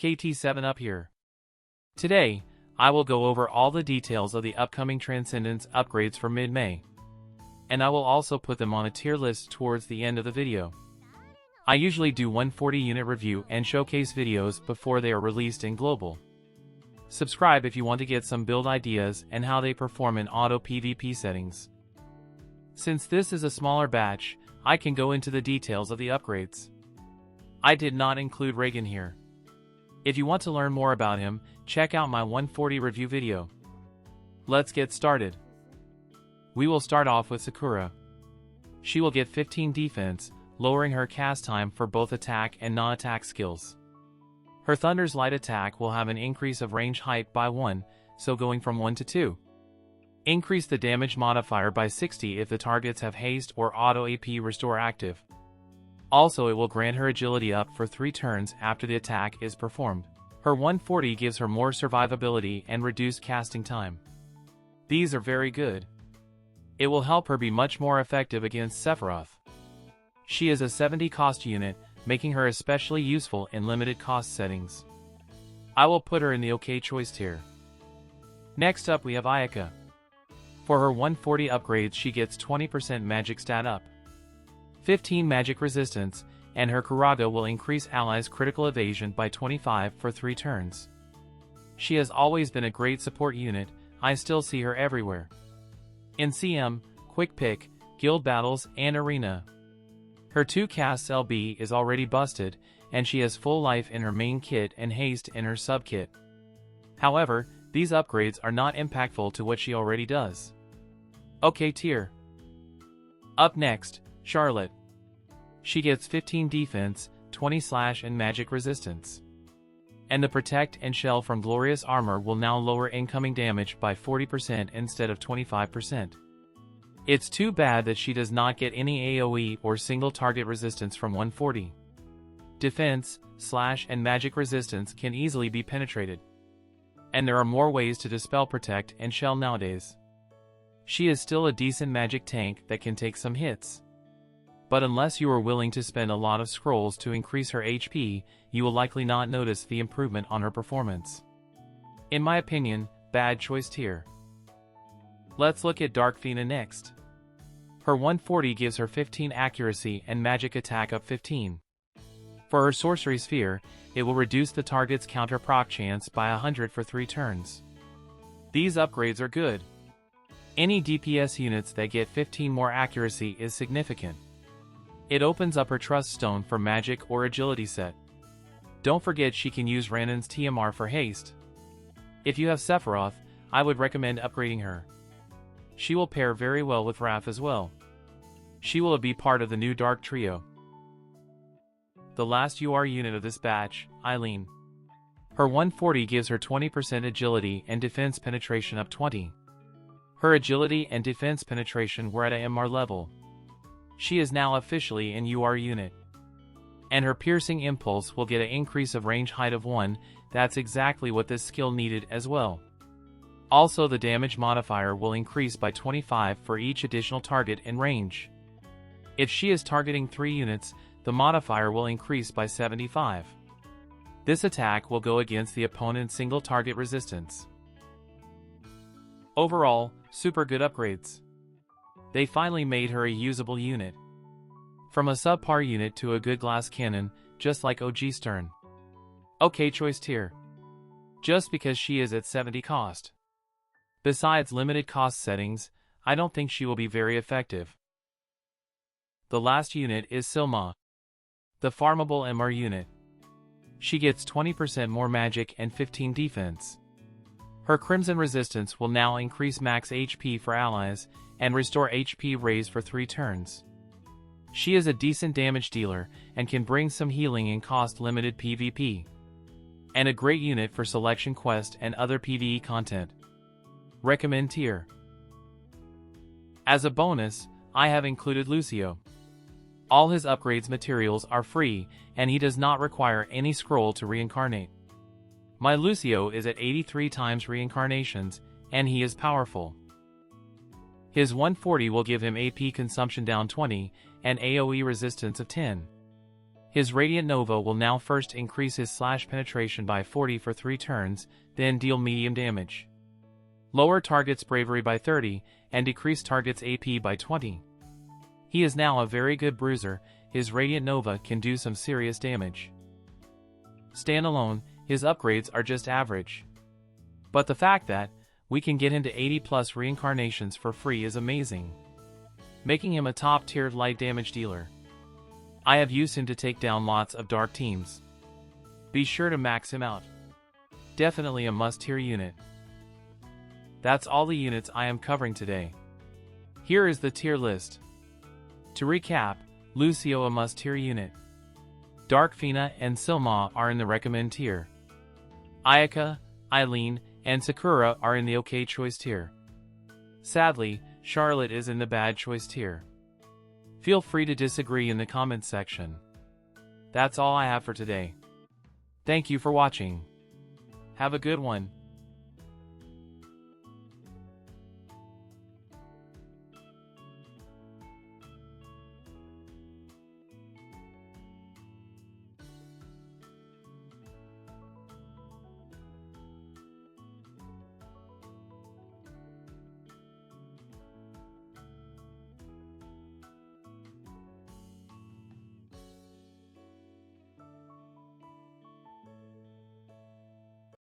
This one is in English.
KT7 up here. Today, I will go over all the details of the upcoming Transcendence upgrades for mid-May. And I will also put them on a tier list towards the end of the video. I usually do 140 unit review and showcase videos before they are released in global. Subscribe if you want to get some build ideas and how they perform in auto PvP settings. Since this is a smaller batch, I can go into the details of the upgrades. I did not include Raegen here. If you want to learn more about him, check out my 140 review video. Let's get started. We will start off with Sakura. She will get 15 defense, lowering her cast time for both attack and non-attack skills. Her Thunder's light attack will have an increase of range height by 1, so going from 1 to 2. Increase the damage modifier by 60 if the targets have haste or auto AP restore active. Also, it will grant her agility up for 3 turns after the attack is performed. Her 140 gives her more survivability and reduced casting time. These are very good. It will help her be much more effective against Sephiroth. She is a 70 cost unit, making her especially useful in limited cost settings. I will put her in the OK choice tier. Next up we have Ayaka. For her 140 upgrades she gets 20% magic stat up, 15 magic resistance, and her Kuraga will increase allies' critical evasion by 25 for 3 turns. She has always been a great support unit, I still see her everywhere. In CM, Quick Pick, Guild Battles, and Arena. Her 2 casts LB is already busted, and she has full life in her main kit and haste in her sub-kit. However, these upgrades are not impactful to what she already does. OK tier. Up next, Charlotte. She gets 15 defense, 20 slash and magic resistance. And the Protect and Shell from Glorious Armor will now lower incoming damage by 40% instead of 25%. It's too bad that she does not get any AoE or single target resistance from 140. Defense, slash and magic resistance can easily be penetrated. And there are more ways to dispel Protect and Shell nowadays. She is still a decent magic tank that can take some hits. But unless you are willing to spend a lot of scrolls to increase her HP, you will likely not notice the improvement on her performance. In my opinion, bad choice tier. Let's look at Dark Fina next. Her 140 gives her 15 accuracy and magic attack up 15. For her Sorcery Sphere, it will reduce the target's counter proc chance by 100 for 3 turns. These upgrades are good. Any DPS units that get 15 more accuracy is significant. It opens up her Trust Stone for magic or agility set. Don't forget she can use Rainen's TMR for haste. If you have Sephiroth, I would recommend upgrading her. She will pair very well with Raph as well. She will be part of the new Dark Trio. The last UR unit of this batch, Eileen. Her 140 gives her 20% agility and defense penetration up 20. Her agility and defense penetration were at a MR level. She is now officially an UR unit. And her Piercing Impulse will get an increase of range height of 1, that's exactly what this skill needed as well. Also, the damage modifier will increase by 25 for each additional target in range. If she is targeting 3 units, the modifier will increase by 75. This attack will go against the opponent's single target resistance. Overall, super good upgrades. They finally made her a usable unit. From a subpar unit to a good glass cannon, just like OG Sterne. OK choice tier. Just because she is at 70 cost. Besides limited cost settings, I don't think she will be very effective. The last unit is Silma, the farmable MR unit. She gets 20% more magic and 15 defense. Her Crimson Resistance will now increase max HP for allies, and restore HP raise for 3 turns. She is a decent damage dealer, and can bring some healing in cost-limited PvP. And a great unit for selection quest and other PvE content. Recommend tier. As a bonus, I have included Lucio. All his upgrades materials are free, and he does not require any scroll to reincarnate. My Lucio is at 83 times reincarnations, and he is powerful. His 140 will give him AP consumption down 20, and AoE resistance of 10. His Radiant Nova will now first increase his slash penetration by 40 for 3 turns, then deal medium damage. Lower target's bravery by 30, and decrease target's AP by 20. He is now a very good bruiser. His Radiant Nova can do some serious damage. Standalone, his upgrades are just average. But the fact that we can get him to 80 plus reincarnations for free is amazing, making him a top-tiered light damage dealer. I have used him to take down lots of dark teams. Be sure to max him out. Definitely a must-tier unit. That's all the units I am covering today. Here is the tier list. To recap, Lucio a must-tier unit. Dark Fina and Silma are in the recommend tier. Ayaka, Eileen, and Sakura are in the okay choice tier. Sadly, Charlotte is in the bad choice tier. Feel free to disagree in the comments section. That's all I have for today. Thank you for watching. Have a good one.